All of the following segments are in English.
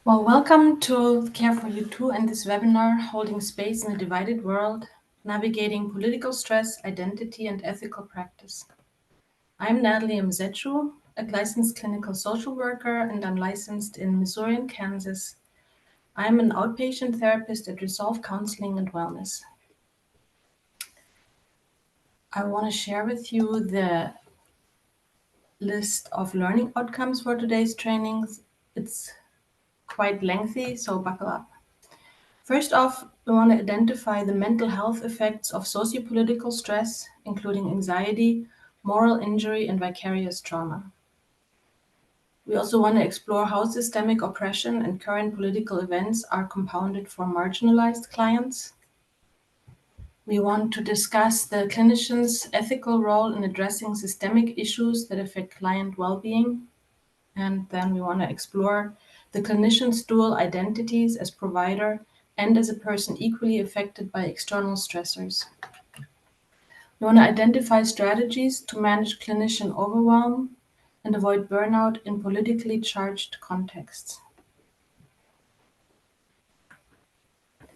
Well, welcome to Care for You Too and this webinar, Holding Space in a Divided World, Navigating Political Stress, Identity and Ethical Practice. I'm Natalie Mzechu, a licensed clinical social worker, and I'm licensed in Missouri and Kansas. I'm an outpatient therapist at Resolve Counseling and Wellness. I want to share with you the list of learning outcomes for today's trainings. It's quite lengthy, so buckle up. First off, we want to identify the mental health effects of sociopolitical stress, including anxiety, moral injury, and vicarious trauma. We also want to explore how systemic oppression and current political events are compounded for marginalized clients. We want to discuss the clinician's ethical role in addressing systemic issues that affect client well-being. And then we want to explore the clinician's dual identities as provider and as a person equally affected by external stressors. We want to identify strategies to manage clinician overwhelm and avoid burnout in politically charged contexts.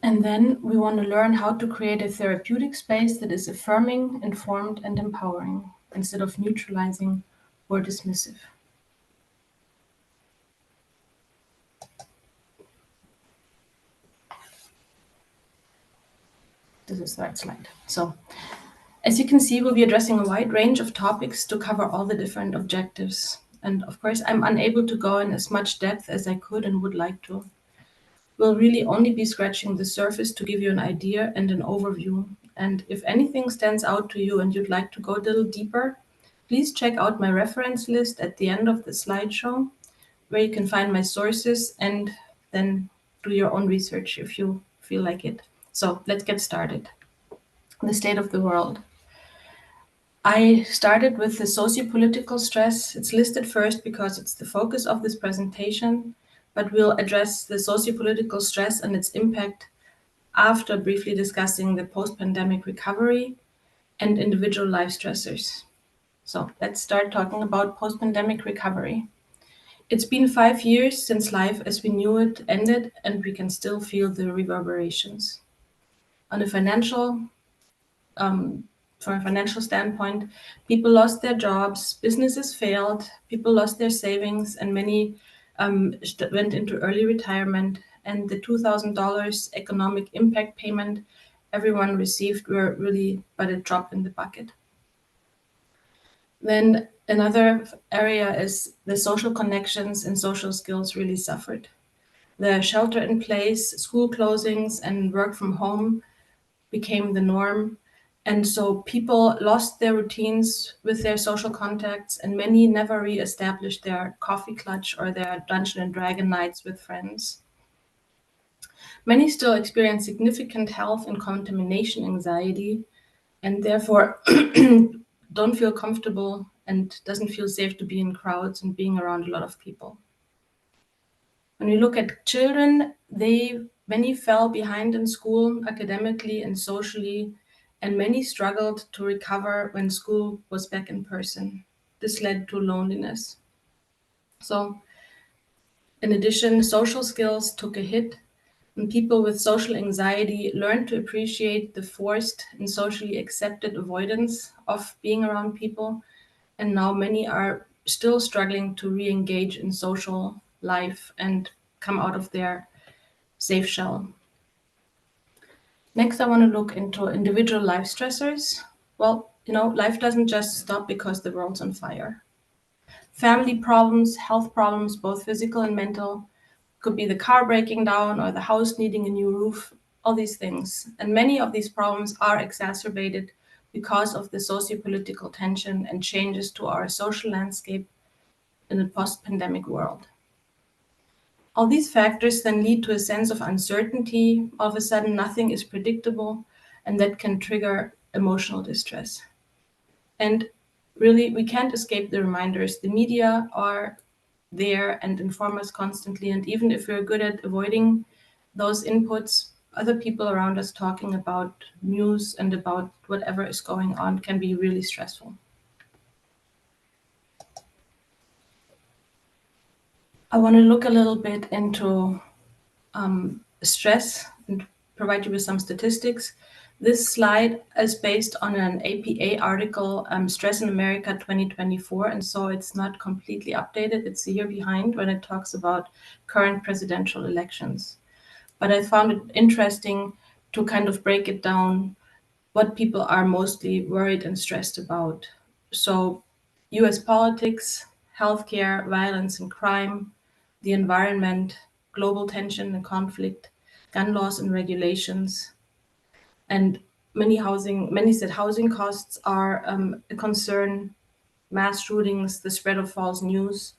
And then we want to learn how to create a therapeutic space that is affirming, informed, and empowering, instead of neutralizing or dismissive. This is the right slide. So, as you can see, we'll be addressing a wide range of topics to cover all the different objectives. And of course, I'm unable to go in as much depth as I could and would like to. We'll really only be scratching the surface to give you an idea and an overview. And if anything stands out to you and you'd like to go a little deeper, please check out my reference list at the end of the slideshow, where you can find my sources and then do your own research if you feel like it. So let's get started. The state of the world. I started with the sociopolitical stress. It's listed first because it's the focus of this presentation, but we'll address the sociopolitical stress and its impact after briefly discussing the post-pandemic recovery and individual life stressors. So let's start talking about post-pandemic recovery. It's been 5 years since life as we knew it ended, and we can still feel the reverberations. On a from a financial standpoint, people lost their jobs, businesses failed, people lost their savings, and many went into early retirement. And the $2,000 economic impact payment everyone received were really but a drop in the bucket. Then another area is the social connections and social skills really suffered. The shelter in place, school closings, and work from home became the norm. And so people lost their routines with their social contacts, and many never re-established their coffee clutch or their Dungeon and Dragon nights with friends. Many still experience significant health and contamination anxiety, and therefore don't feel comfortable and doesn't feel safe to be in crowds and being around a lot of people. When we look at children, many fell behind in school, academically and socially, and many struggled to recover when school was back in person. This led to loneliness. So, in addition, social skills took a hit, and people with social anxiety learned to appreciate the forced and socially accepted avoidance of being around people. And now many are still struggling to re-engage in social life and come out of their safe shell. Next, I want to look into individual life stressors. Well, life doesn't just stop because the world's on fire. Family problems, health problems, both physical and mental, could be the car breaking down or the house needing a new roof, all these things. And many of these problems are exacerbated because of the socio-political tension and changes to our social landscape in a post-pandemic world. All these factors then lead to a sense of uncertainty. All of a sudden, nothing is predictable, and that can trigger emotional distress. And really, we can't escape the reminders. The media are there and inform us constantly. And even if we're good at avoiding those inputs, other people around us talking about news and about whatever is going on can be really stressful. I want to look a little bit into stress and provide you with some statistics. This slide is based on an APA article, Stress in America 2024, and so it's not completely updated. It's a year behind when it talks about current presidential elections. But I found it interesting to kind of break it down what people are mostly worried and stressed about. So, US politics, healthcare, violence and crime, the environment, global tension and conflict, gun laws and regulations, and many said housing costs are a concern, mass shootings, the spread of false news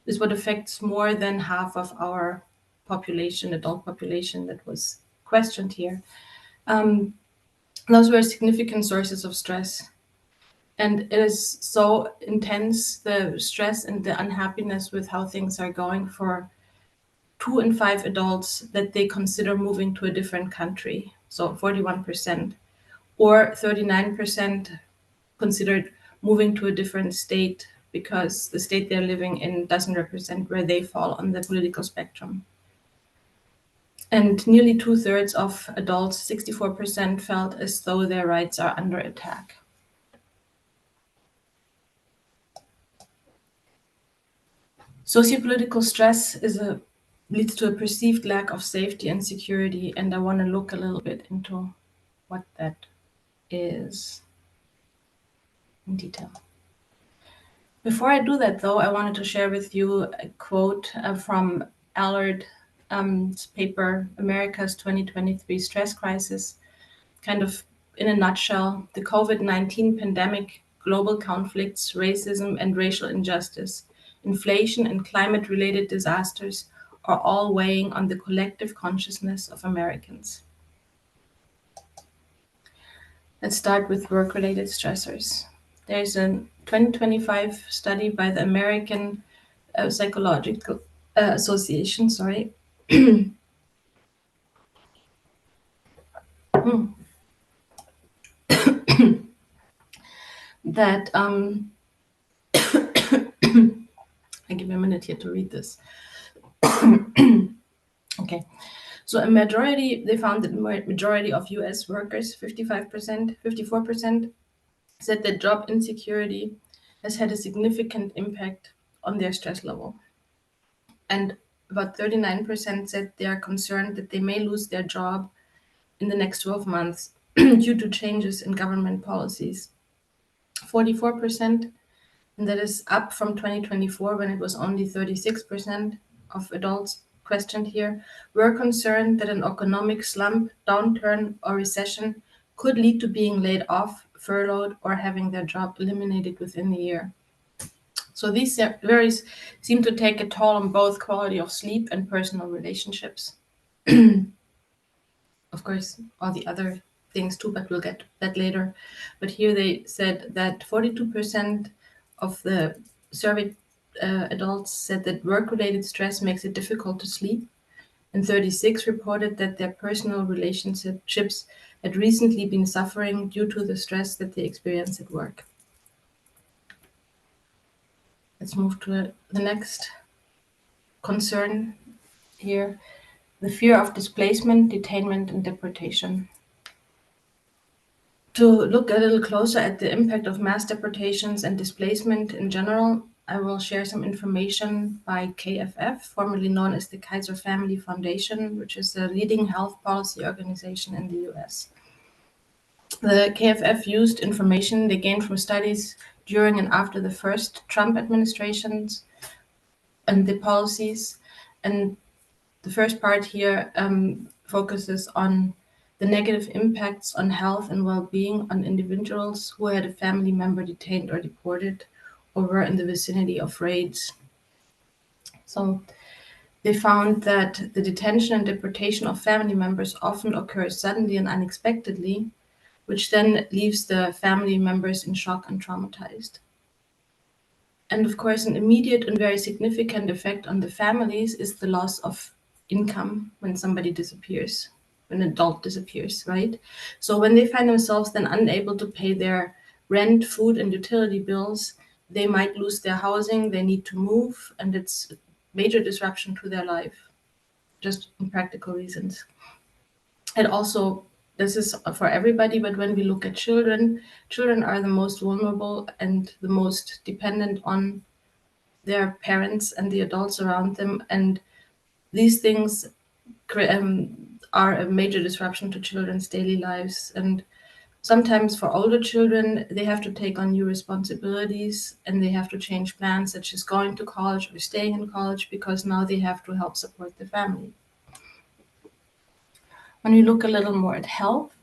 is what affects more than half of our population, adult population that was questioned here. Um, those were significant sources of stress. And it is so intense, the stress and the unhappiness with how things are going for 2 in 5 adults that they consider moving to a different country. So 41%, or 39% considered moving to a different state because the state they're living in doesn't represent where they fall on the political spectrum. And nearly 2/3 of adults, 64%, felt as though their rights are under attack. Sociopolitical stress leads to a perceived lack of safety and security, and I want to look a little bit into what that is in detail. Before I do that, though, I wanted to share with you a quote from Allard's paper, America's 2023 Stress Crisis. Kind of in a nutshell, the COVID-19 pandemic, global conflicts, racism and racial injustice, inflation and climate-related disasters are all weighing on the collective consciousness of Americans. Let's start with work-related stressors. There's a 2025 study by the American Psychological Association, that I give you a minute here to read this. Okay, so they found that majority of US workers, 55%, 54%, said that job insecurity has had a significant impact on their stress level. And about 39% said they are concerned that they may lose their job in the next 12 months due to changes in government policies. 44%, and that is up from 2024 when it was only 36% of adults questioned here, were concerned that an economic slump, downturn, or recession could lead to being laid off, furloughed, or having their job eliminated within a year. So these worries seem to take a toll on both quality of sleep and personal relationships. Of course, all the other things too, but we'll get to that later. But here they said that 42% of the surveyed adults said that work-related stress makes it difficult to sleep, and 36 reported that their personal relationships had recently been suffering due to the stress that they experience at work. Let's move to the next concern here, the fear of displacement, detainment, and deportation. To look a little closer at the impact of mass deportations and displacement in general, I will share some information by KFF, formerly known as the Kaiser Family Foundation, which is a leading health policy organization in the US. The KFF used information they gained from studies during and after the first Trump administrations and the policies. And the first part here focuses on the negative impacts on health and well-being on individuals who had a family member detained or deported or were in the vicinity of raids. So they found that the detention and deportation of family members often occurs suddenly and unexpectedly, which then leaves the family members in shock and traumatized. And of course, an immediate and very significant effect on the families is the loss of income when somebody disappears, when an adult disappears, right? So when they find themselves then unable to pay their rent, food, and utility bills, they might lose their housing, they need to move, and it's major disruption to their life, just in practical reasons. And also, this is for everybody, but when we look at children, children are the most vulnerable and the most dependent on their parents and the adults around them. And these things are a major disruption to children's daily lives. And sometimes for older children, they have to take on new responsibilities and they have to change plans, such as going to college or staying in college, because now they have to help support the family. When we look a little more at health,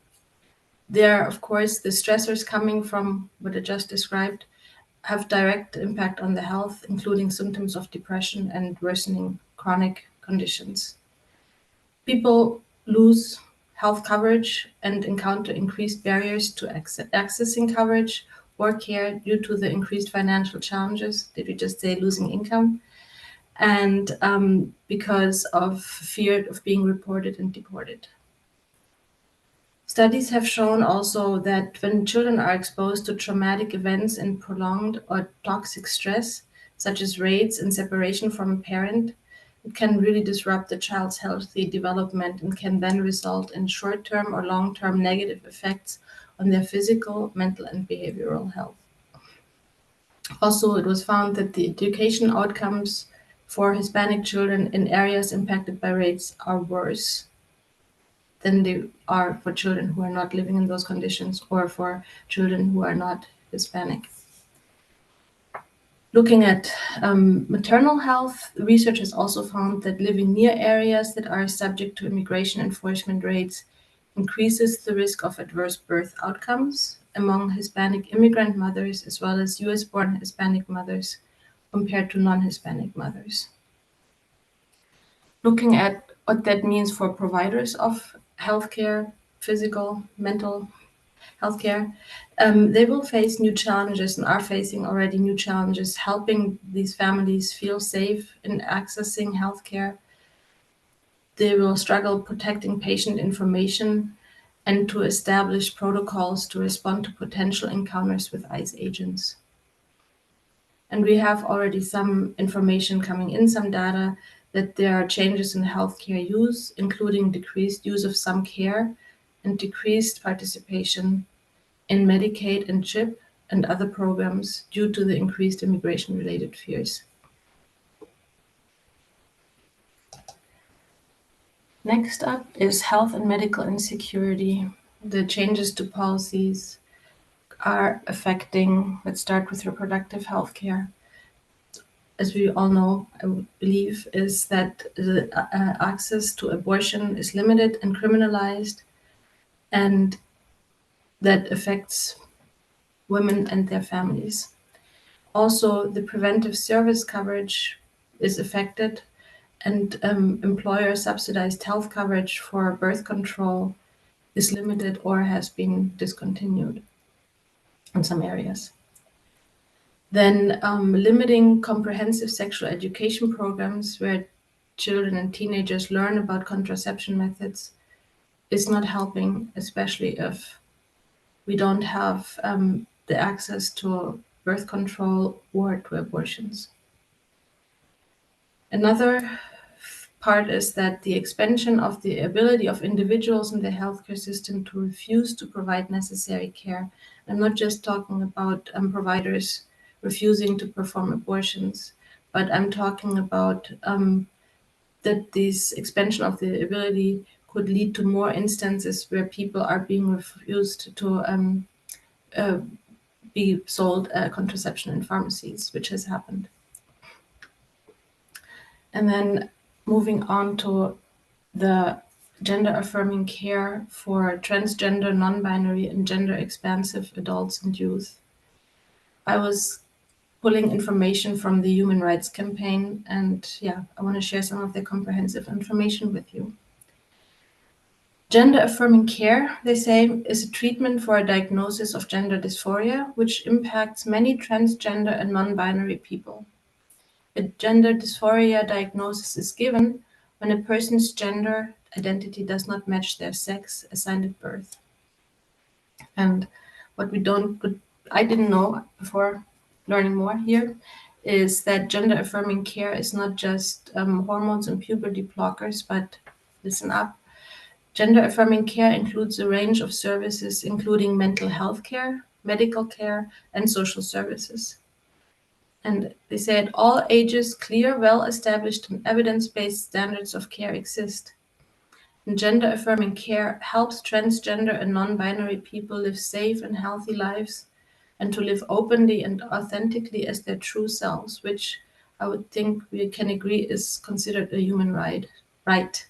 there, of course, the stressors coming from what I just described have direct impact on the health, including symptoms of depression and worsening chronic conditions. People lose health coverage and encounter increased barriers to accessing coverage or care due to the increased financial challenges. Did we just say losing income? And because of fear of being reported and deported. Studies have shown also that when children are exposed to traumatic events and prolonged or toxic stress, such as raids and separation from a parent, it can really disrupt the child's healthy development and can then result in short-term or long-term negative effects on their physical, mental, and behavioral health. Also, it was found that the education outcomes for Hispanic children in areas impacted by raids are worse than they are for children who are not living in those conditions or for children who are not Hispanic. Looking at maternal health, research has also found that living near areas that are subject to immigration enforcement raids increases the risk of adverse birth outcomes among Hispanic immigrant mothers as well as US-born Hispanic mothers compared to non-Hispanic mothers. Looking at what that means for providers of healthcare, physical, mental healthcare, they will face new challenges and are facing already new challenges helping these families feel safe in accessing healthcare. They will struggle protecting patient information and to establish protocols to respond to potential encounters with ICE agents. And we have already some information coming in, some data, that there are changes in healthcare use, including decreased use of some care and decreased participation in Medicaid and CHIP and other programs due to the increased immigration-related fears. Next up is health and medical insecurity. The changes to policies are affecting, let's start with reproductive health care. As we all know, I believe, is that the access to abortion is limited and criminalized, and that affects women and their families. Also, the preventive service coverage is affected, and employer-subsidized health coverage for birth control is limited or has been discontinued in some areas. Then limiting comprehensive sexual education programs where children and teenagers learn about contraception methods is not helping, especially if we don't have the access to birth control or to abortions. Another part is that the expansion of the ability of individuals in the healthcare system to refuse to provide necessary care. I'm not just talking about providers refusing to perform abortions, but I'm talking about that this expansion of the ability could lead to more instances where people are being refused to be sold contraception in pharmacies, which has happened. And then moving on to the gender affirming care for transgender, non-binary, and gender expansive adults and youth. I was pulling information from the Human Rights Campaign, and I want to share some of their comprehensive information with you. Gender affirming care, they say, is a treatment for a diagnosis of gender dysphoria, which impacts many transgender and non-binary people. A gender dysphoria diagnosis is given when a person's gender identity does not match their sex assigned at birth. And what I didn't know before learning more here, is that gender-affirming care is not just hormones and puberty blockers, but listen up. Gender-affirming care includes a range of services, including mental health care, medical care, and social services. And they say at all ages, clear, well-established, and evidence-based standards of care exist. And gender-affirming care helps transgender and non-binary people live safe and healthy lives and to live openly and authentically as their true selves, which I would think we can agree is considered a human right.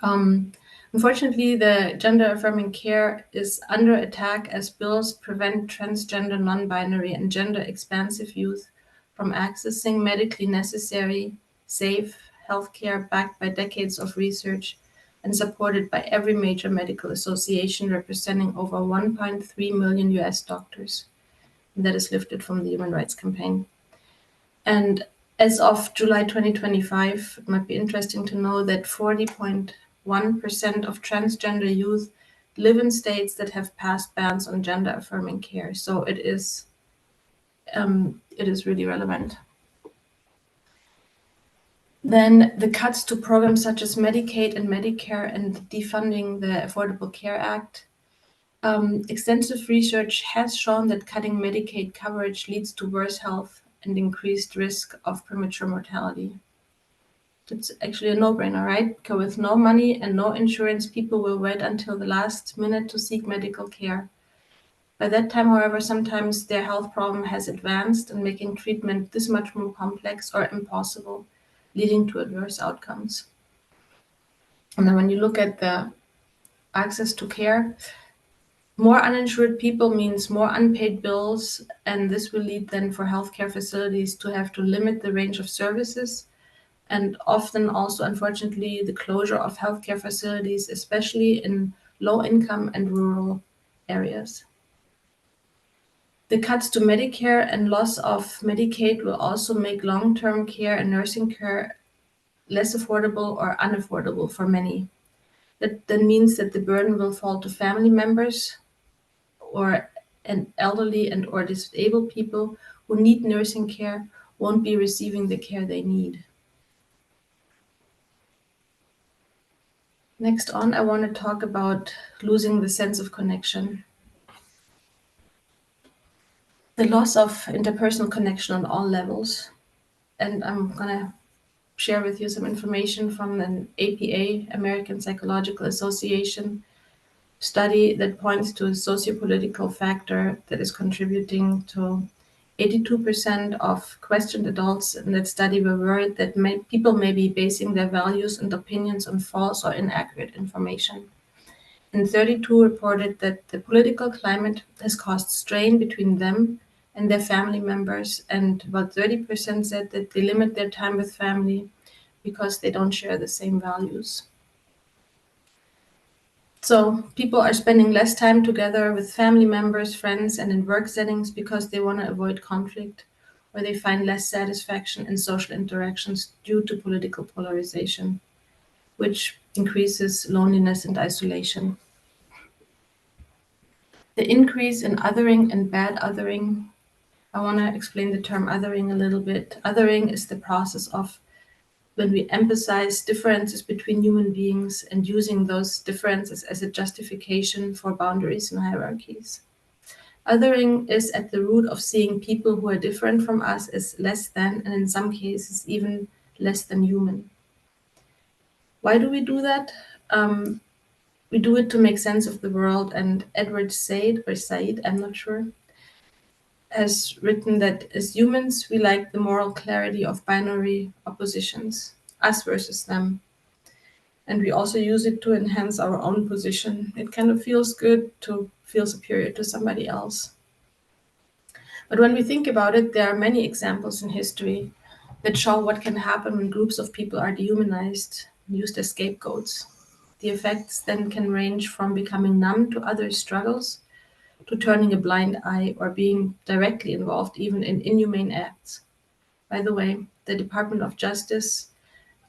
Um, Unfortunately, the gender-affirming care is under attack as bills prevent transgender, non-binary, and gender-expansive youth from accessing medically necessary, safe healthcare backed by decades of research and supported by every major medical association representing over 1.3 million US doctors. And that is lifted from the Human Rights Campaign. And as of July 2025, it might be interesting to know that 40.1% of transgender youth live in states that have passed bans on gender-affirming care. So it is really relevant. Then the cuts to programs such as Medicaid and Medicare and defunding the Affordable Care Act. Extensive research has shown that cutting Medicaid coverage leads to worse health and increased risk of premature mortality. It's actually a no-brainer, right? Because with no money and no insurance, people will wait until the last minute to seek medical care. By that time, however, sometimes their health problem has advanced and making treatment this much more complex or impossible, leading to adverse outcomes. And then when you look at the access to care, more uninsured people means more unpaid bills, and this will lead then for healthcare facilities to have to limit the range of services and often also, unfortunately, the closure of healthcare facilities, especially in low-income and rural areas. The cuts to Medicare and loss of Medicaid will also make long-term care and nursing care less affordable or unaffordable for many. That then means that the burden will fall to family members or an elderly and or disabled people who need nursing care won't be receiving the care they need. Next on, I want to talk about losing the sense of connection. The loss of interpersonal connection on all levels. And I'm going to share with you some information from an APA, American Psychological Association, study that points to a sociopolitical factor that is contributing to 82% of questioned adults in that study were worried that people may be basing their values and opinions on false or inaccurate information. And 32 reported that the political climate has caused strain between them and their family members, and about 30% said that they limit their time with family because they don't share the same values. So people are spending less time together with family members, friends, and in work settings because they want to avoid conflict, or they find less satisfaction in social interactions due to political polarization, which increases loneliness and isolation. The increase in othering and bad othering. I want to explain the term othering a little bit. Othering is the process of when we emphasize differences between human beings and using those differences as a justification for boundaries and hierarchies. Othering is at the root of seeing people who are different from us as less than, and in some cases, even less than human. Why do we do that? We do it to make sense of the world, and Edward Said, I'm not sure, has written that as humans, we like the moral clarity of binary oppositions, us versus them. And we also use it to enhance our own position. It kind of feels good to feel superior to somebody else. But when we think about it, there are many examples in history that show what can happen when groups of people are dehumanized and used as scapegoats. The effects then can range from becoming numb to others' struggles to turning a blind eye or being directly involved even in inhumane acts. By the way, the Department of Justice,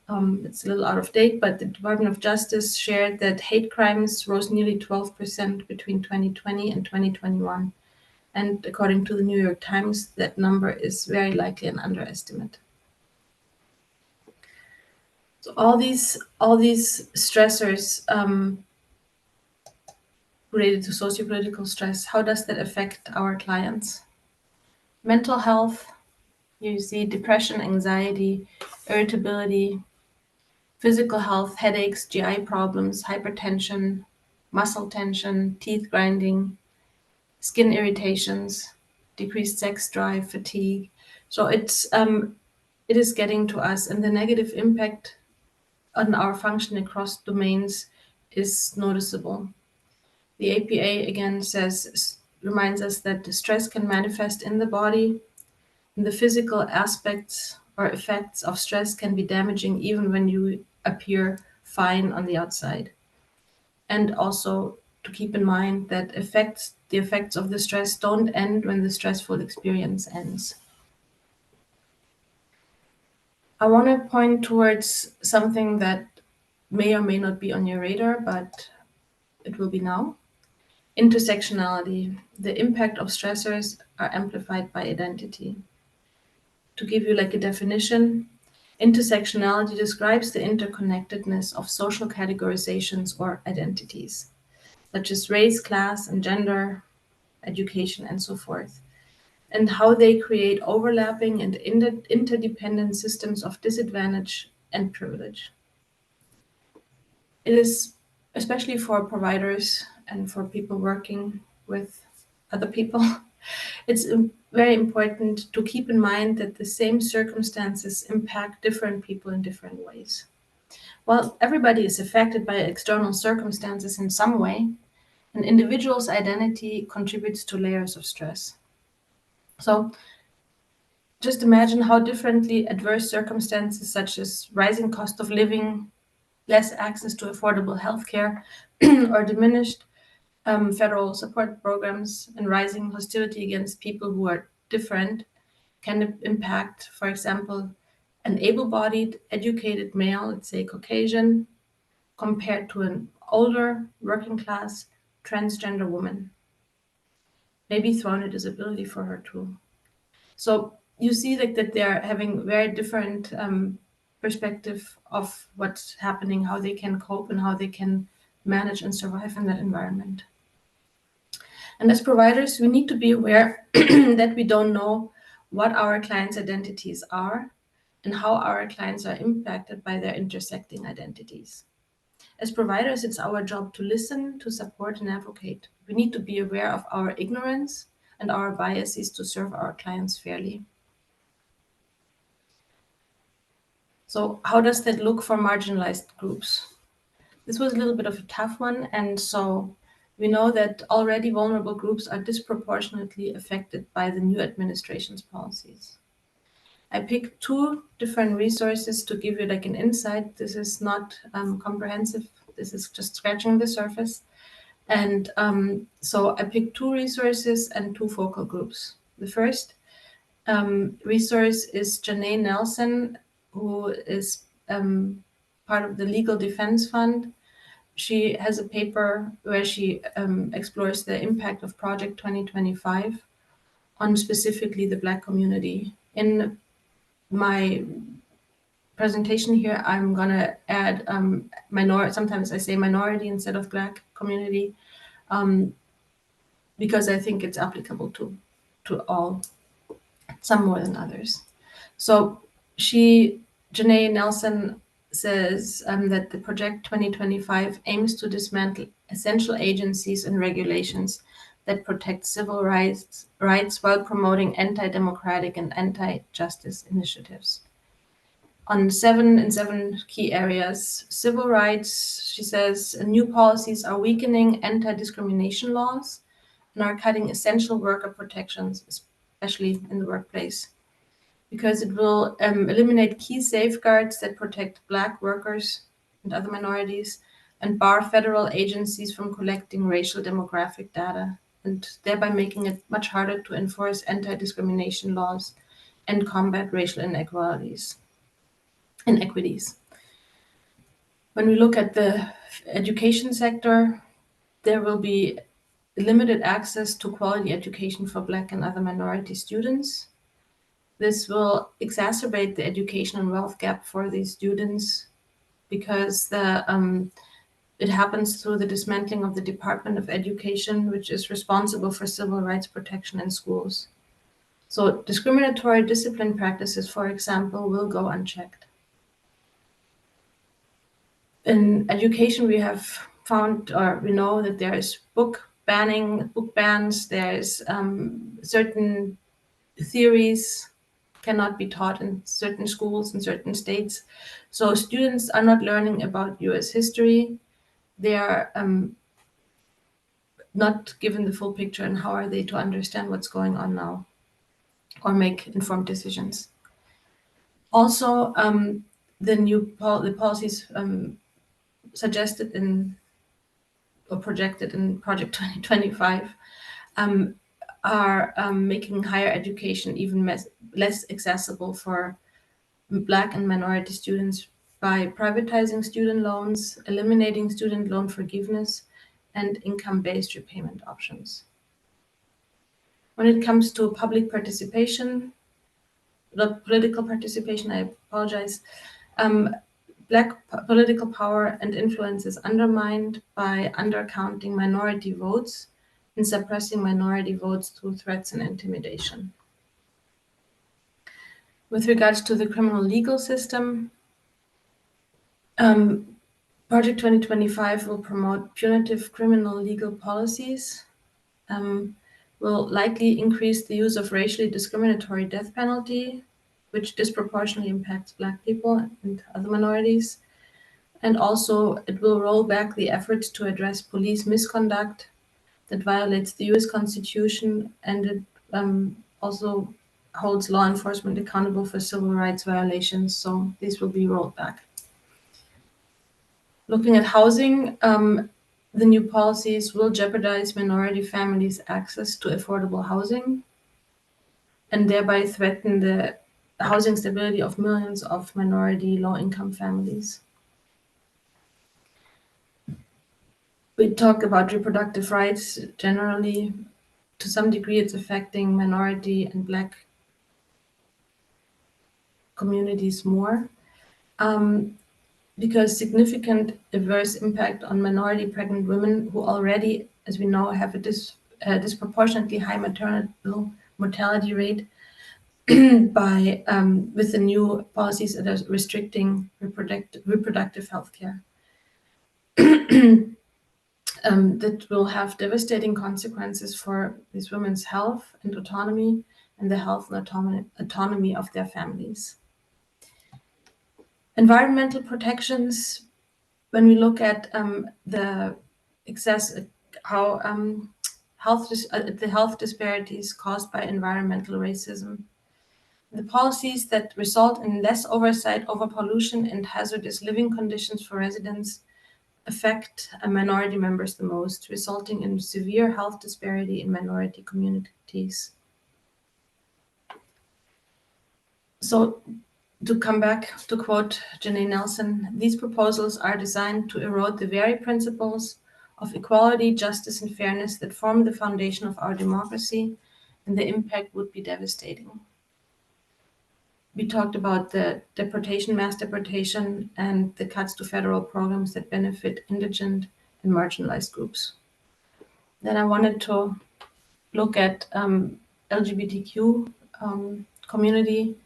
it's a little out of date, but the Department of Justice shared that hate crimes rose nearly 12% between 2020 and 2021. And according to the New York Times, that number is very likely an underestimate. So all these stressors related to sociopolitical stress, how does that affect our clients? Mental health, you see depression, anxiety, irritability, physical health, headaches, GI problems, hypertension, muscle tension, teeth grinding, skin irritations, decreased sex drive, fatigue. So it is getting to us, and the negative impact on our function across domains is noticeable. The APA again reminds us that stress can manifest in the body, and the physical aspects or effects of stress can be damaging even when you appear fine on the outside. And also to keep in mind that the effects of the stress don't end when the stressful experience ends. I want to point towards something that may or may not be on your radar, but it will be now. Intersectionality. The impact of stressors are amplified by identity. To give you like a definition, intersectionality describes the interconnectedness of social categorizations or identities, such as race, class, and gender, education, and so forth, and how they create overlapping and interdependent systems of disadvantage and privilege. It is, especially for providers and for people working with other people, it's very important to keep in mind that the same circumstances impact different people in different ways. While everybody is affected by external circumstances in some way, an individual's identity contributes to layers of stress. So just imagine how differently adverse circumstances such as rising cost of living, less access to affordable healthcare, or diminished federal support programs, and rising hostility against people who are different can impact, for example, an able-bodied, educated male, let's say Caucasian, compared to an older, working-class, transgender woman. Maybe thrown a disability for her too. So you see that they're having very different perspective of what's happening, how they can cope, and how they can manage and survive in that environment. And as providers, we need to be aware that we don't know what our clients' identities are and how our clients are impacted by their intersecting identities. As providers, it's our job to listen, to support, and advocate. We need to be aware of our ignorance and our biases to serve our clients fairly. So how does that look for marginalized groups? This was a little bit of a tough one, and so we know that already vulnerable groups are disproportionately affected by the new administration's policies. I picked two different resources to give you like an insight. This is not comprehensive. This is just scratching the surface. And so I picked two resources and two focal groups. The first resource is Janae Nelson, who is part of the Legal Defense Fund. She has a paper where she explores the impact of Project 2025 on specifically the Black community. In my presentation here, I'm gonna add sometimes I say minority instead of Black community, because I think it's applicable to all, some more than others. So Janae Nelson says that the Project 2025 aims to dismantle essential agencies and regulations that protect civil rights while promoting anti-democratic and anti-justice initiatives. On seven key areas, civil rights, she says, new policies are weakening anti-discrimination laws and are cutting essential worker protections, especially in the workplace, because it will eliminate key safeguards that protect Black workers and other minorities and bar federal agencies from collecting racial demographic data, and thereby making it much harder to enforce anti-discrimination laws and combat racial inequities. When we look at the education sector, there will be limited access to quality education for Black and other minority students. This will exacerbate the education and wealth gap for these students because it happens through the dismantling of the Department of Education, which is responsible for civil rights protection in schools. So discriminatory discipline practices, for example, will go unchecked. In education, we have found, or we know that there is book bans, there is certain theories cannot be taught in certain schools in certain states. So students are not learning about US history. They are not given the full picture, and how are they to understand what's going on now or make informed decisions. Also, the policies suggested in or projected in Project 2025 are making higher education even less accessible for Black and minority students by privatizing student loans, eliminating student loan forgiveness, and income-based repayment options. When it comes to public participation, not political participation, I apologize, Black political power and influence is undermined by undercounting minority votes and suppressing minority votes through threats and intimidation. With regards to the criminal legal system, Project 2025 will promote punitive criminal legal policies, will likely increase the use of racially discriminatory death penalty, which disproportionately impacts Black people and other minorities. And also, it will roll back the efforts to address police misconduct that violates the US Constitution, and it also holds law enforcement accountable for civil rights violations. So these will be rolled back. Looking at housing, the new policies will jeopardize minority families' access to affordable housing and thereby threaten the housing stability of millions of minority low-income families. We talk about reproductive rights generally. To some degree, it's affecting minority and Black communities more, because significant adverse impact on minority pregnant women who already, as we know, have a disproportionately high maternal mortality rate by with the new policies that are restricting reproductive health care. That will have devastating consequences for these women's health and autonomy and the health and autonomy of their families. Environmental protections, when we look at the excess, how the health disparities caused by environmental racism, the policies that result in less oversight over pollution and hazardous living conditions for residents affect minority members the most, resulting in severe health disparity in minority communities. So, to come back to quote Janae Nelson, these proposals are designed to erode the very principles of equality, justice, and fairness that form the foundation of our democracy, and the impact would be devastating. We talked about the mass deportation, and the cuts to federal programs that benefit indigent and marginalized groups. Then I wanted to look at LGBTQ community,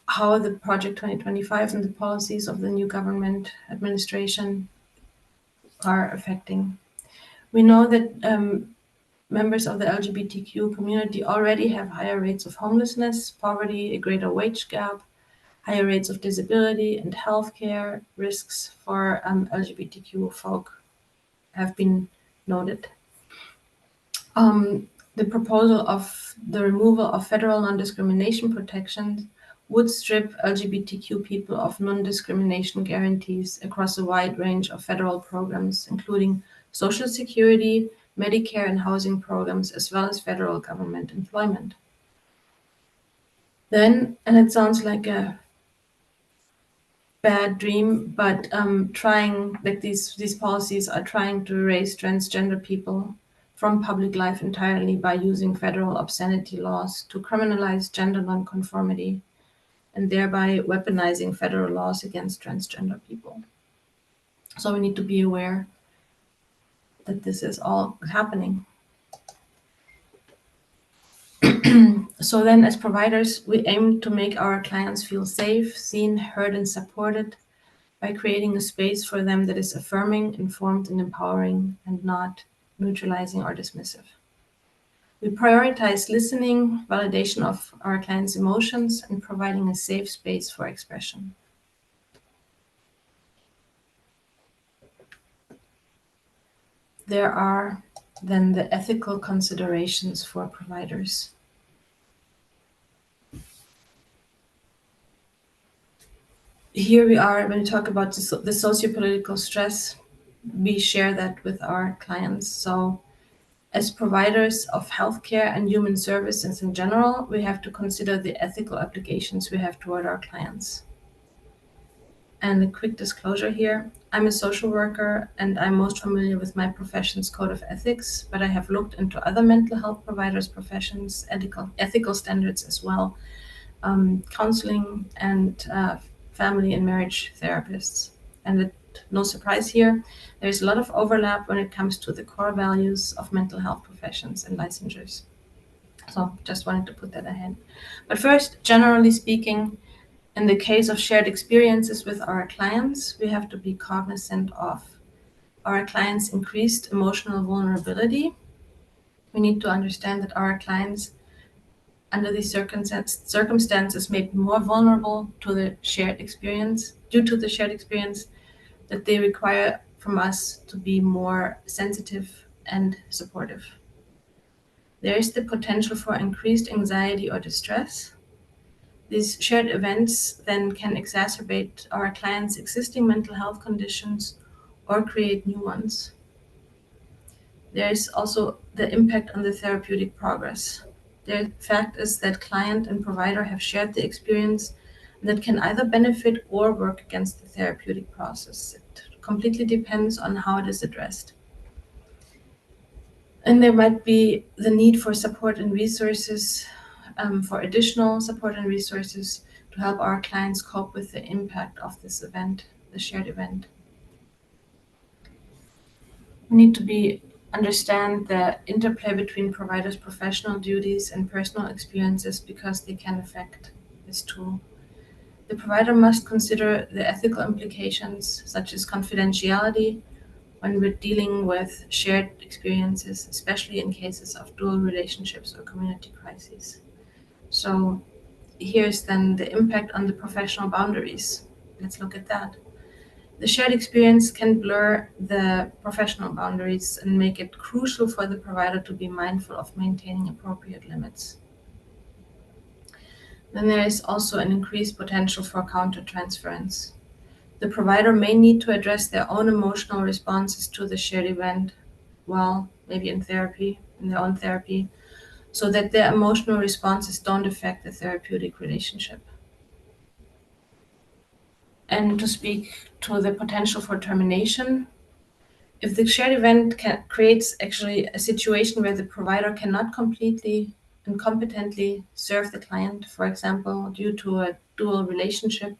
how the Project 2025 and the policies of the new government administration are affecting. We know that members of the LGBTQ community already have higher rates of homelessness, poverty, a greater wage gap, higher rates of disability and healthcare risks for LGBTQ folk have been noted. The proposal of the removal of federal non-discrimination protections would strip LGBTQ people of non-discrimination guarantees across a wide range of federal programs, including Social Security, Medicare, and housing programs, as well as federal government employment. Then, and it sounds like a bad dream, but these policies are trying to erase transgender people from public life entirely by using federal obscenity laws to criminalize gender nonconformity and thereby weaponizing federal laws against transgender people. So we need to be aware that this is all happening. So then as providers, we aim to make our clients feel safe, seen, heard, and supported by creating a space for them that is affirming, informed, and empowering, and not neutralizing or dismissive. We prioritize listening, validation of our clients' emotions, and providing a safe space for expression. There are then the ethical considerations for providers. Here we are, when we talk about the socio-political stress, we share that with our clients. So as providers of healthcare and human services in general, we have to consider the ethical obligations we have toward our clients. And a quick disclosure here, I'm a social worker and I'm most familiar with my profession's code of ethics, but I have looked into other mental health providers' professions, ethical standards as well, counseling and family and marriage therapists. And no surprise here, there's a lot of overlap when it comes to the core values of mental health professions and licensures. So just wanted to put that ahead. But first, generally speaking, in the case of shared experiences with our clients, we have to be cognizant of our clients' increased emotional vulnerability. We need to understand that our clients, under these circumstances, may be more vulnerable to the shared experience, due to the shared experience, that they require from us to be more sensitive and supportive. There is the potential for increased anxiety or distress. These shared events then can exacerbate our clients' existing mental health conditions or create new ones. There is also the impact on the therapeutic progress. The fact is that client and provider have shared the experience that can either benefit or work against the therapeutic process. It completely depends on how it is addressed. And there might be the need for support and resources, for additional support and resources to help our clients cope with the impact of this event, the shared event. We need to understand the interplay between providers' professional duties and personal experiences because they can affect this tool. The provider must consider the ethical implications, such as confidentiality, when we're dealing with shared experiences, especially in cases of dual relationships or community crises. So here's then the impact on the professional boundaries. Let's look at that. The shared experience can blur the professional boundaries and make it crucial for the provider to be mindful of maintaining appropriate limits. Then there is also an increased potential for countertransference. The provider may need to address their own emotional responses to the shared event, well, maybe in their own therapy, so that their emotional responses don't affect the therapeutic relationship. And to speak to the potential for termination, if the shared event creates actually a situation where the provider cannot completely and competently serve the client, for example, due to a dual relationship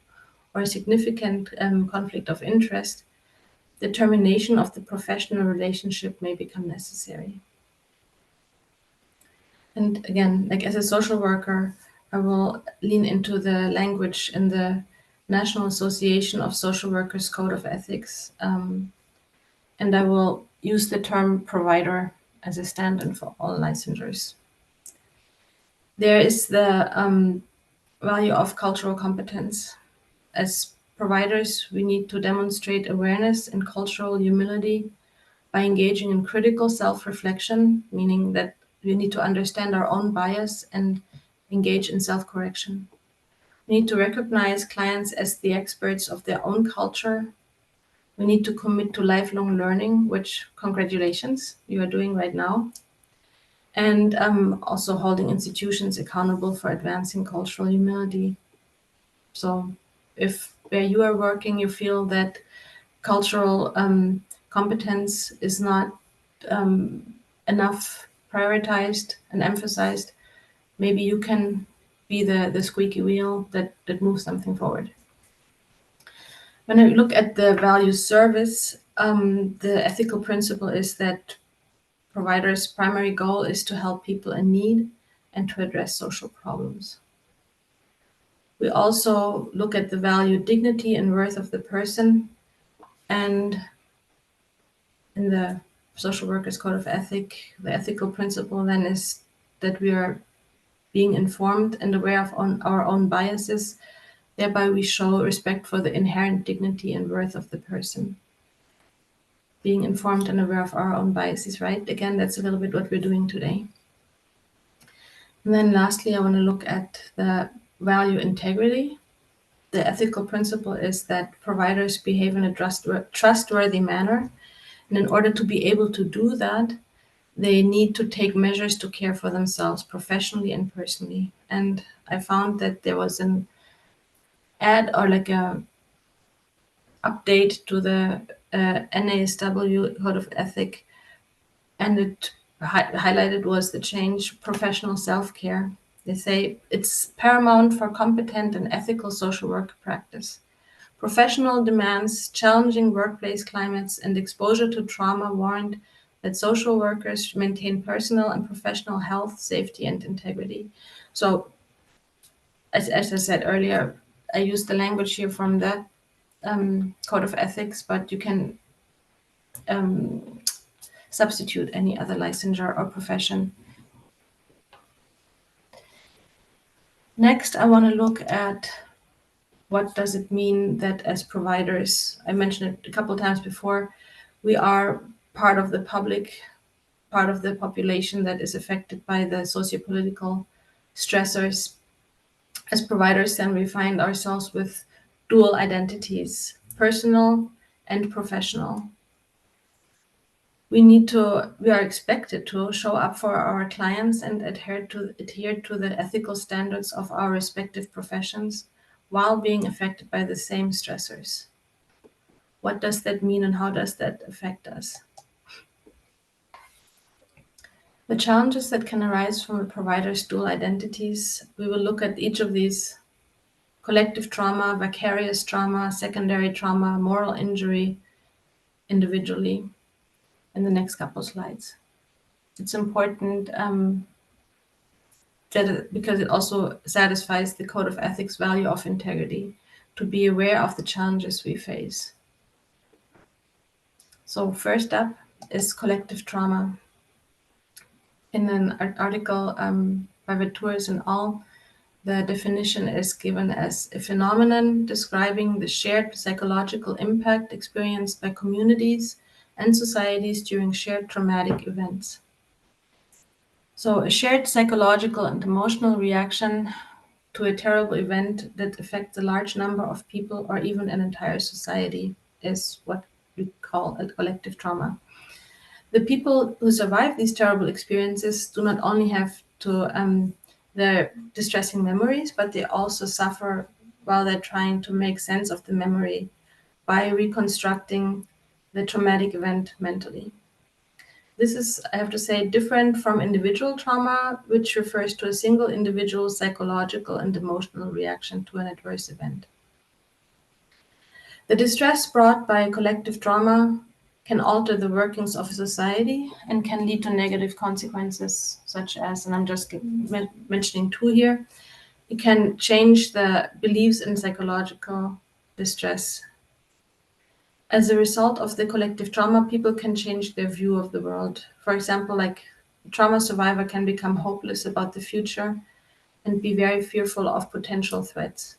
or a significant conflict of interest, the termination of the professional relationship may become necessary. And again, like as a social worker, I will lean into the language in the National Association of Social Workers Code of Ethics, and I will use the term provider as a stand-in for all licensures. There is the value of cultural competence. As providers, we need to demonstrate awareness and cultural humility by engaging in critical self-reflection, meaning that we need to understand our own bias and engage in self-correction. We need to recognize clients as the experts of their own culture. We need to commit to lifelong learning, which, congratulations, you are doing right now. And also holding institutions accountable for advancing cultural humility. So if where you are working, you feel that cultural competence is not enough prioritized and emphasized, maybe you can be the squeaky wheel that moves something forward. When I look at the value service, the ethical principle is that providers' primary goal is to help people in need and to address social problems. We also look at the value dignity and worth of the person, and in the social workers code of ethic, the ethical principle then is that we are being informed and aware of our own biases. Thereby we show respect for the inherent dignity and worth of the person. Being informed and aware of our own biases, right? Again, that's a little bit what we're doing today. And then lastly, I want to look at the value integrity. The ethical principle is that providers behave in a trustworthy manner. And in order to be able to do that, they need to take measures to care for themselves professionally and personally. And I found that there was an ad or like a update to the NASW Code of Ethic, and it highlighted was the change professional self-care. They say it's paramount for competent and ethical social work practice. Professional demands, challenging workplace climates, and exposure to trauma warrant that social workers maintain personal and professional health, safety, and integrity. So, as I said earlier, I used the language here from the Code of Ethics, but you can substitute any other licensure or profession. Next, I want to look at what does it mean that as providers, I mentioned it a couple of times before, we are part of the public, part of the population that is affected by the sociopolitical stressors. As providers, then we find ourselves with dual identities, personal and professional. We are expected to show up for our clients and adhere to the ethical standards of our respective professions while being affected by the same stressors. What does that mean and how does that affect us? The challenges that can arise from a provider's dual identities, we will look at each of these: collective trauma, vicarious trauma, secondary trauma, moral injury, individually, in the next couple slides. It's important because it also satisfies the Code of Ethics value of integrity, to be aware of the challenges we face. So first up is collective trauma. In an article by Vetours and al., the definition is given as a phenomenon describing the shared psychological impact experienced by communities and societies during shared traumatic events. So a shared psychological and emotional reaction to a terrible event that affects a large number of people or even an entire society is what we call a collective trauma. The people who survive these terrible experiences do not only have to their distressing memories, but they also suffer while they're trying to make sense of the memory by reconstructing the traumatic event mentally. This is, I have to say, different from individual trauma, which refers to a single individual's psychological and emotional reaction to an adverse event. The distress brought by collective trauma can alter the workings of a society and can lead to negative consequences, such as, and I'm just mentioning two here, it can change the beliefs in psychological distress. As a result of the collective trauma, people can change their view of the world. For example, like a trauma survivor can become hopeless about the future and be very fearful of potential threats.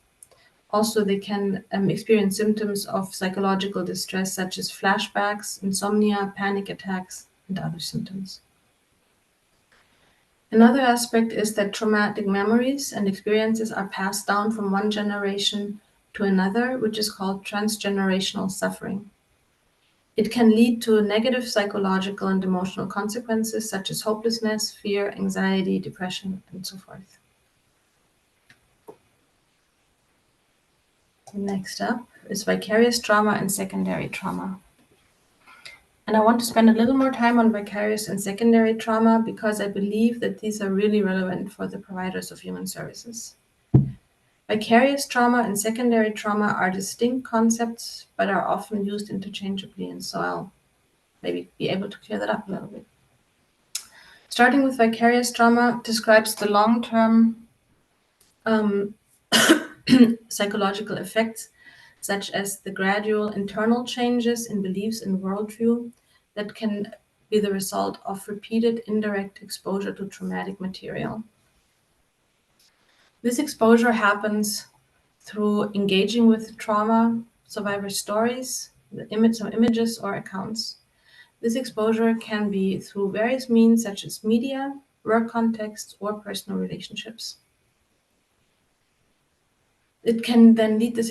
Also, they can experience symptoms of psychological distress, such as flashbacks, insomnia, panic attacks, and other symptoms. Another aspect is that traumatic memories and experiences are passed down from one generation to another, which is called transgenerational suffering. It can lead to negative psychological and emotional consequences, such as hopelessness, fear, anxiety, depression, and so forth. Next up is vicarious trauma and secondary trauma. And I want to spend a little more time on vicarious and secondary trauma because I believe that these are really relevant for the providers of human services. Vicarious trauma and secondary trauma are distinct concepts, but are often used interchangeably, and so I'll maybe be able to clear that up a little bit. Starting with vicarious trauma describes the long-term psychological effects, such as the gradual internal changes in beliefs and worldview that can be the result of repeated indirect exposure to traumatic material. This exposure happens through engaging with trauma survivor stories, some images or accounts. This exposure can be through various means such as media, work context, or personal relationships. It can then lead this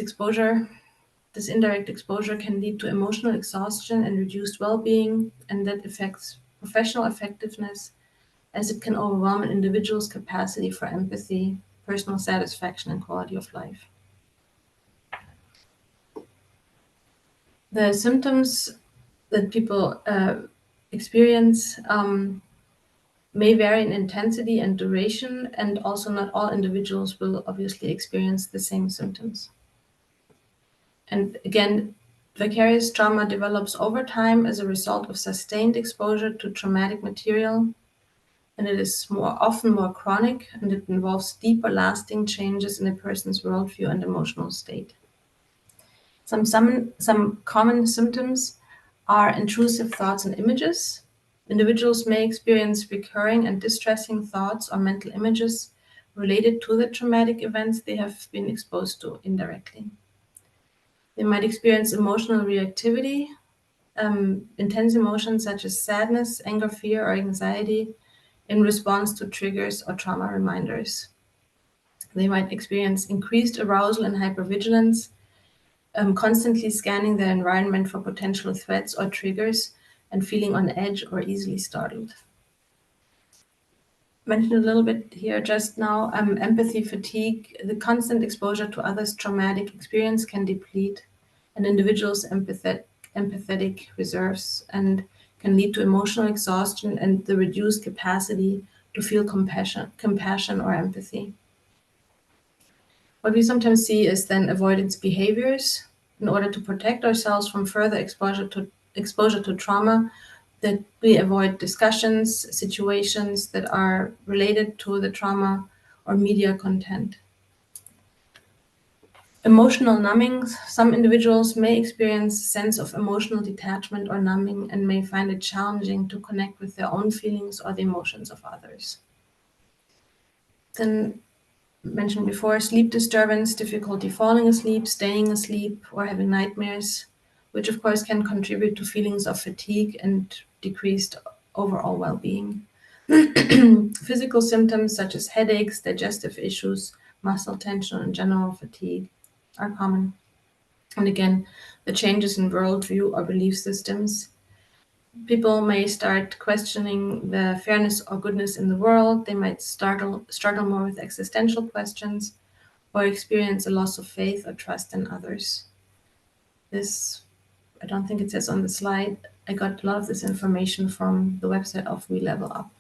indirect exposure can lead to emotional exhaustion and reduced well-being, and that affects professional effectiveness as it can overwhelm an individual's capacity for empathy, personal satisfaction, and quality of life. The symptoms that people experience may vary in intensity and duration, and also not all individuals will obviously experience the same symptoms. And again, vicarious trauma develops over time as a result of sustained exposure to traumatic material, and it is often more chronic, and it involves deeper lasting changes in a person's worldview and emotional state. Some common symptoms are intrusive thoughts and images. Individuals may experience recurring and distressing thoughts or mental images related to the traumatic events they have been exposed to indirectly. They might experience emotional reactivity, intense emotions such as sadness, anger, fear, or anxiety in response to triggers or trauma reminders. They might experience increased arousal and hypervigilance, constantly scanning their environment for potential threats or triggers, and feeling on edge or easily startled. Mentioned a little bit here just now, empathy fatigue. The constant exposure to others' traumatic experience can deplete an individual's empathetic reserves and can lead to emotional exhaustion and the reduced capacity to feel compassion or empathy. What we sometimes see is then avoidance behaviors in order to protect ourselves from further exposure to trauma, that we avoid discussions, situations that are related to the trauma or media content. Emotional numbing. Some individuals may experience a sense of emotional detachment or numbing and may find it challenging to connect with their own feelings or the emotions of others. Then mentioned before, sleep disturbance, difficulty falling asleep, staying asleep, or having nightmares, which of course can contribute to feelings of fatigue and decreased overall well-being. Physical symptoms such as headaches, digestive issues, muscle tension, and general fatigue are common. And again, the changes in worldview or belief systems. People may start questioning the fairness or goodness in the world. They might struggle more with existential questions or experience a loss of faith or trust in others. This, I don't think it says on the slide. I got a lot of this information from the website of We Level Up.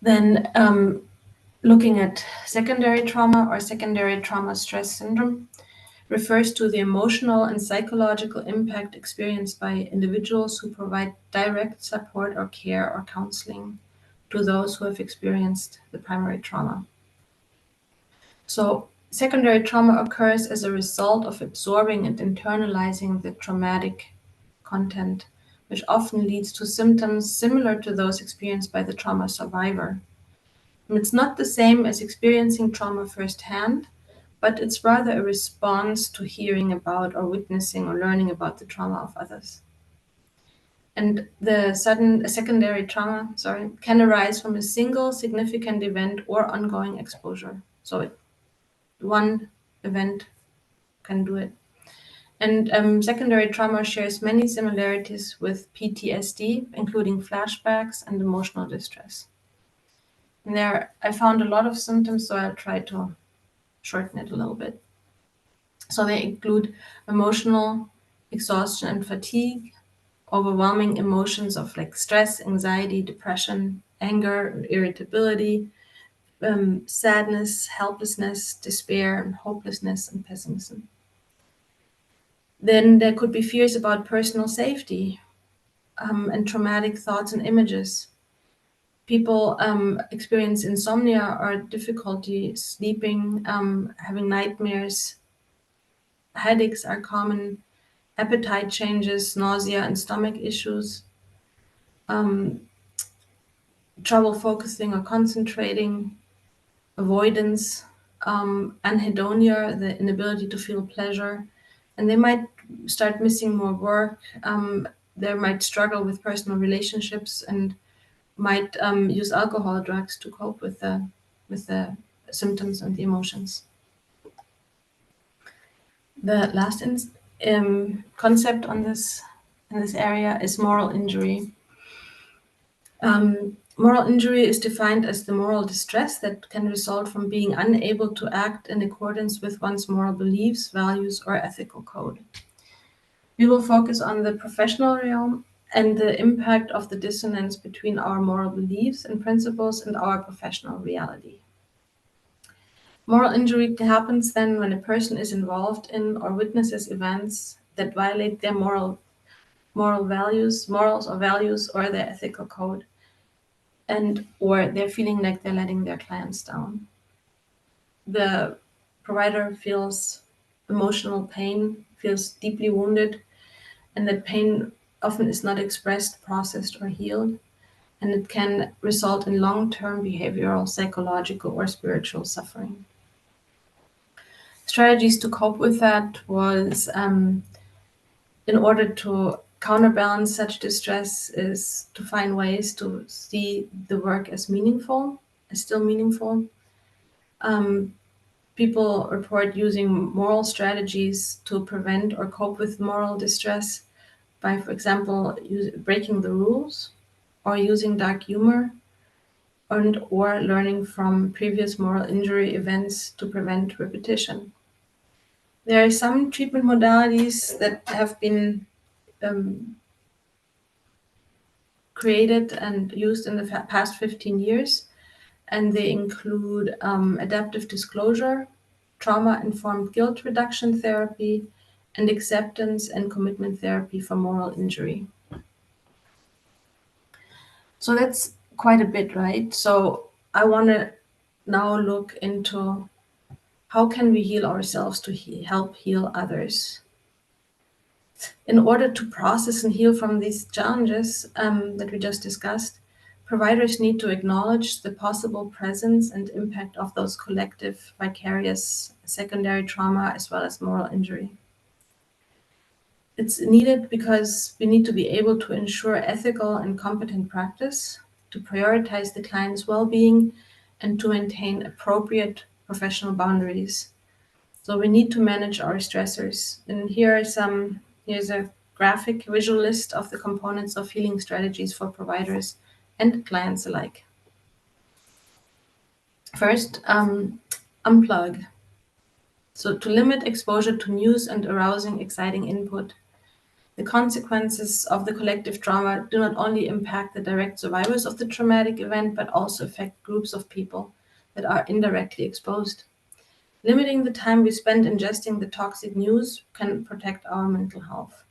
Then looking at secondary trauma or secondary trauma stress syndrome refers to the emotional and psychological impact experienced by individuals who provide direct support or care or counseling to those who have experienced the primary trauma. So secondary trauma occurs as a result of absorbing and internalizing the traumatic content, which often leads to symptoms similar to those experienced by the trauma survivor. And it's not the same as experiencing trauma firsthand, but it's rather a response to hearing about or witnessing or learning about the trauma of others. And the secondary trauma, can arise from a single significant event or ongoing exposure. So one event can do it. And secondary trauma shares many similarities with PTSD, including flashbacks and emotional distress. And there, I found a lot of symptoms, so I'll try to shorten it a little bit. So they include emotional exhaustion and fatigue, overwhelming emotions of like stress, anxiety, depression, anger, irritability, sadness, helplessness, despair, and hopelessness, and pessimism. Then there could be fears about personal safety, and traumatic thoughts and images. People experience insomnia or difficulty sleeping, having nightmares. Headaches are common, appetite changes, nausea, and stomach issues, um, trouble focusing or concentrating, avoidance, anhedonia, the inability to feel pleasure, and they might start missing more work. They might struggle with personal relationships and might use alcohol or drugs to cope with the symptoms and the emotions. The last concept on this in this area is moral injury. Moral injury is defined as the moral distress that can result from being unable to act in accordance with one's moral beliefs, values, or ethical code. We will focus on the professional realm and the impact of the dissonance between our moral beliefs and principles and our professional reality. Moral injury happens then when a person is involved in or witnesses events that violate their morals or values, or their ethical code, and or they're feeling like they're letting their clients down. The provider feels emotional pain, feels deeply wounded, and that pain often is not expressed, processed, or healed, and it can result in long-term behavioral, psychological, or spiritual suffering. Strategies to cope with that was, in order to counterbalance such distress, is to find ways to see the work as meaningful, as still meaningful. People report using moral strategies to prevent or cope with moral distress by, for example, breaking the rules, or using dark humor, and or learning from previous moral injury events to prevent repetition. There are some treatment modalities that have been created and used in the past 15 years, and they include adaptive disclosure, trauma-informed guilt reduction therapy, and acceptance and commitment therapy for moral injury. So that's quite a bit, right? So I want to now look into how can we heal ourselves to help heal others. In order to process and heal from these challenges that we just discussed, providers need to acknowledge the possible presence and impact of those collective, vicarious, secondary trauma, as well as moral injury. It's needed because we need to be able to ensure ethical and competent practice, to prioritize the client's well-being, and to maintain appropriate professional boundaries. So we need to manage our stressors. And here's a graphic visual list of the components of healing strategies for providers and clients alike. First, unplug. So to limit exposure to news and arousing, exciting input. The consequences of the collective trauma do not only impact the direct survivors of the traumatic event, but also affect groups of people that are indirectly exposed. Limiting the time we spend ingesting the toxic news can protect our mental health.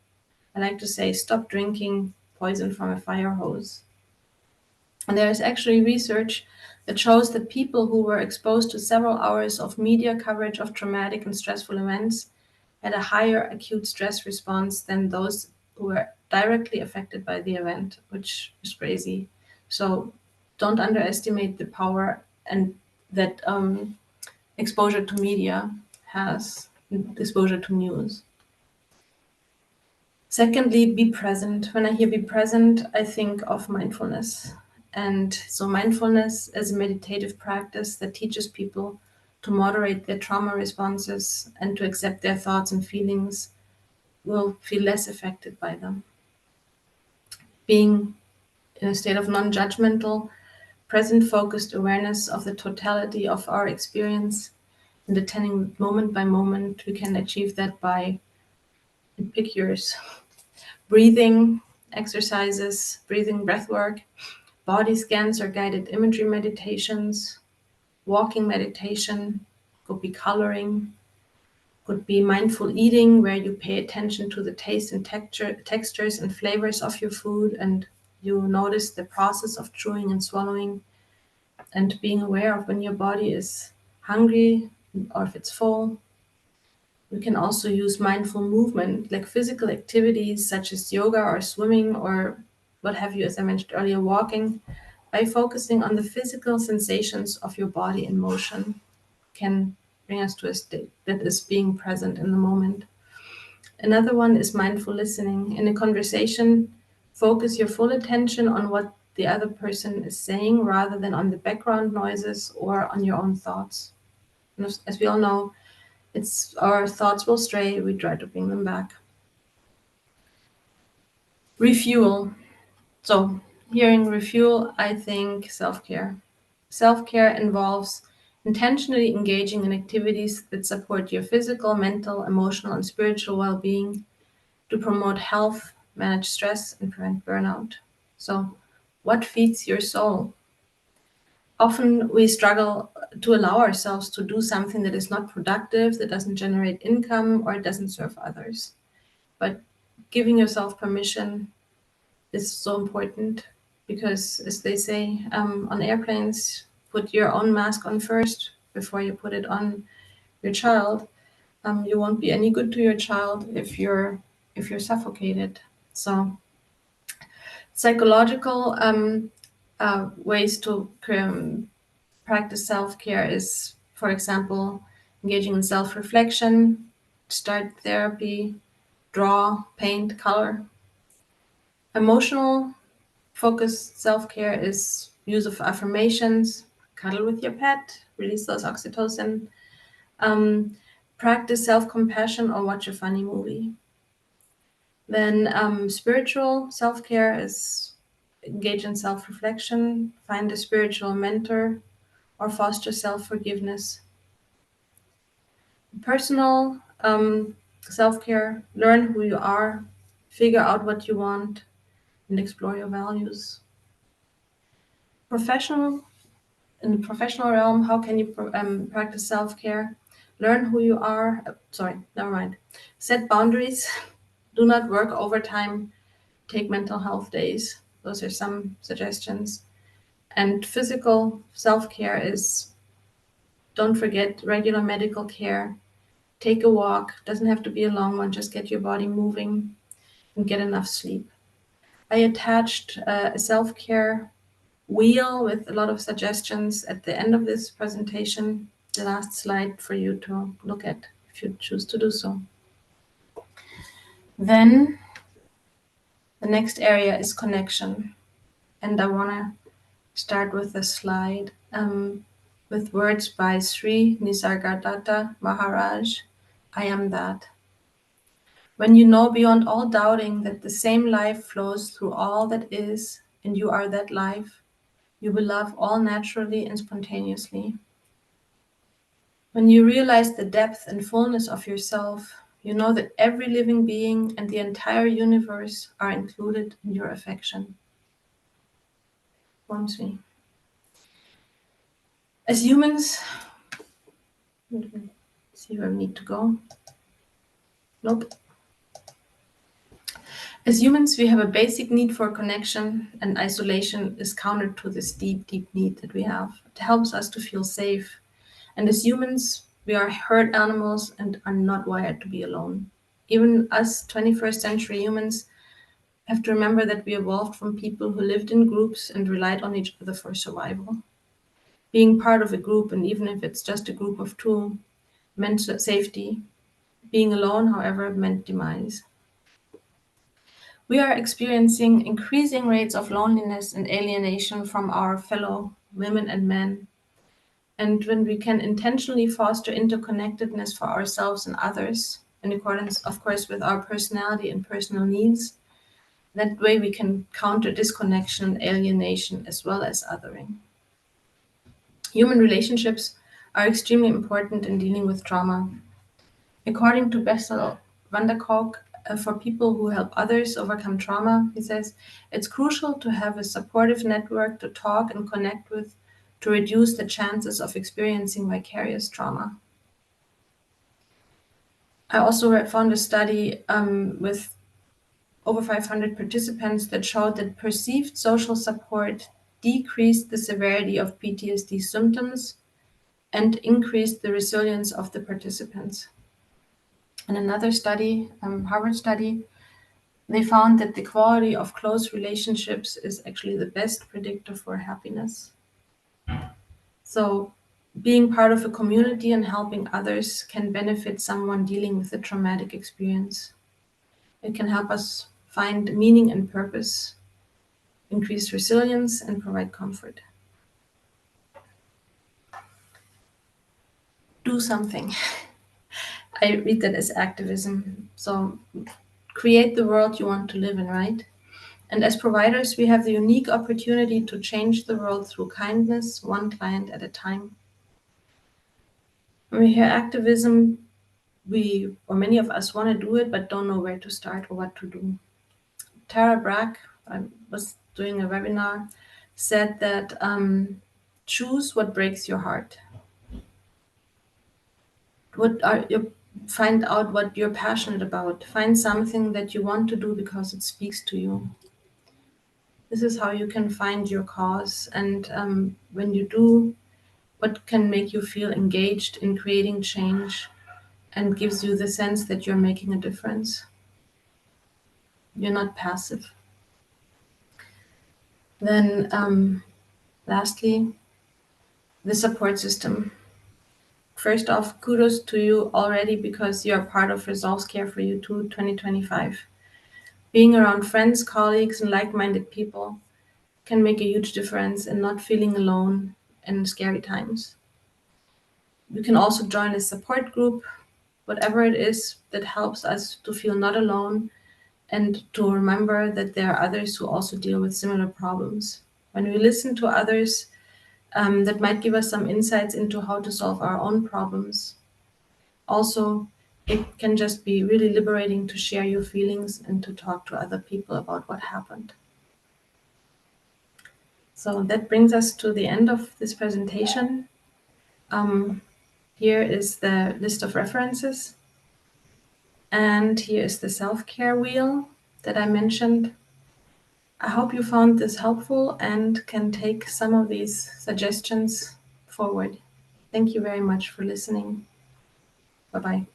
I like to say, stop drinking poison from a fire hose. And there is actually research that shows that people who were exposed to several hours of media coverage of traumatic and stressful events had a higher acute stress response than those who were directly affected by the event, which is crazy. So don't underestimate the power and that exposure to media has, exposure to news. Secondly, be present. When I hear be present, I think of mindfulness. And so mindfulness is a meditative practice that teaches people to moderate their trauma responses and to accept their thoughts and feelings will feel less affected by them. Being in a state of non-judgmental, present-focused awareness of the totality of our experience and attending moment by moment, we can achieve that by can pick yours. Breathing exercises, breathing breath work, body scans or guided imagery meditations, walking meditation, could be coloring, could be mindful eating, where you pay attention to the taste and textures and flavors of your food, and you notice the process of chewing and swallowing, and being aware of when your body is hungry or if it's full. We can also use mindful movement, like physical activities such as yoga or swimming or what have you, as I mentioned earlier, walking, by focusing on the physical sensations of your body in motion, can bring us to a state that is being present in the moment. Another one is mindful listening. In a conversation, focus your full attention on what the other person is saying rather than on the background noises or on your own thoughts. And as we all know, it's our thoughts will stray, we try to bring them back. Refuel. So, hearing refuel, I think self-care. Self-care involves intentionally engaging in activities that support your physical, mental, emotional, and spiritual well-being to promote health, manage stress, and prevent burnout. So, what feeds your soul? Often we struggle to allow ourselves to do something that is not productive, that doesn't generate income, or it doesn't serve others. But giving yourself permission is so important because, as they say on airplanes, put your own mask on first before you put it on your child. You won't be any good to your child if you're suffocated. So, psychological ways to practice self-care is, for example, engaging in self-reflection, start therapy, draw, paint, color. Emotional focused self-care is use of affirmations, cuddle with your pet, release those oxytocin, um, practice self-compassion or watch a funny movie. Then spiritual self-care is engage in self-reflection, find a spiritual mentor, or foster self-forgiveness. Personal self-care, learn who you are, figure out what you want, and explore your values. Professional, in the professional realm, how can you practice self-care? Learn who you are. Sorry, never mind. Set boundaries. Do not work overtime. Take mental health days. Those are some suggestions. And physical self-care is, don't forget regular medical care. Take a walk. Doesn't have to be a long one. Just get your body moving and get enough sleep. I attached a self-care wheel with a lot of suggestions at the end of this presentation, the last slide for you to look at if you choose to do so. Then the next area is connection. And I want to start with a slide with words by Sri Nisargadatta Maharaj, I am that. When you know beyond all doubting that the same life flows through all that is, and you are that life, you will love all naturally and spontaneously. When you realize the depth and fullness of yourself, you know that every living being and the entire universe are included in your affection. Wamsi. As humans, see where we need to go. Nope. As humans, we have a basic need for connection, and isolation is counter to this deep, deep need that we have. It helps us to feel safe. And as humans, we are herd animals and are not wired to be alone. Even us 21st century humans have to remember that we evolved from people who lived in groups and relied on each other for survival. Being part of a group, and even if it's just a group of two, meant safety. Being alone, however, meant demise. We are experiencing increasing rates of loneliness and alienation from our fellow women and men. And when we can intentionally foster interconnectedness for ourselves and others, in accordance, of course, with our personality and personal needs, that way we can counter disconnection and alienation as well as othering. Human relationships are extremely important in dealing with trauma. According to Bessel van der Kolk, for people who help others overcome trauma. He says, it's crucial to have a supportive network to talk and connect with to reduce the chances of experiencing vicarious trauma. I also found a study with over 500 participants that showed that perceived social support decreased the severity of PTSD symptoms and increased the resilience of the participants. In another study, Harvard study, they found that the quality of close relationships is actually the best predictor for happiness. So, being part of a community and helping others can benefit someone dealing with a traumatic experience. It can help us find meaning and purpose, increase resilience, and provide comfort. Do something. I read that as activism. So, create the world you want to live in, right? And as providers, we have the unique opportunity to change the world through kindness, one client at a time. When we hear activism, many of us want to do it, but don't know where to start or what to do. Tara Brach, I was doing a webinar, said that choose what breaks your heart. Find out what you're passionate about. Find something that you want to do because it speaks to you. This is how you can find your cause. And when you do, what can make you feel engaged in creating change and gives you the sense that you're making a difference. You're not passive. Then, lastly, the support system. First off, kudos to you already because you're part of Resolves Care for You Too 2025. Being around friends, colleagues, and like-minded people can make a huge difference in not feeling alone in scary times. You can also join a support group, whatever it is that helps us to feel not alone and to remember that there are others who also deal with similar problems. When we listen to others, that might give us some insights into how to solve our own problems. Also, it can just be really liberating to share your feelings and to talk to other people about what happened. So that brings us to the end of this presentation. Here is the list of references. And here is the self-care wheel that I mentioned. I hope you found this helpful and can take some of these suggestions forward. Thank you very much for listening. Bye-bye.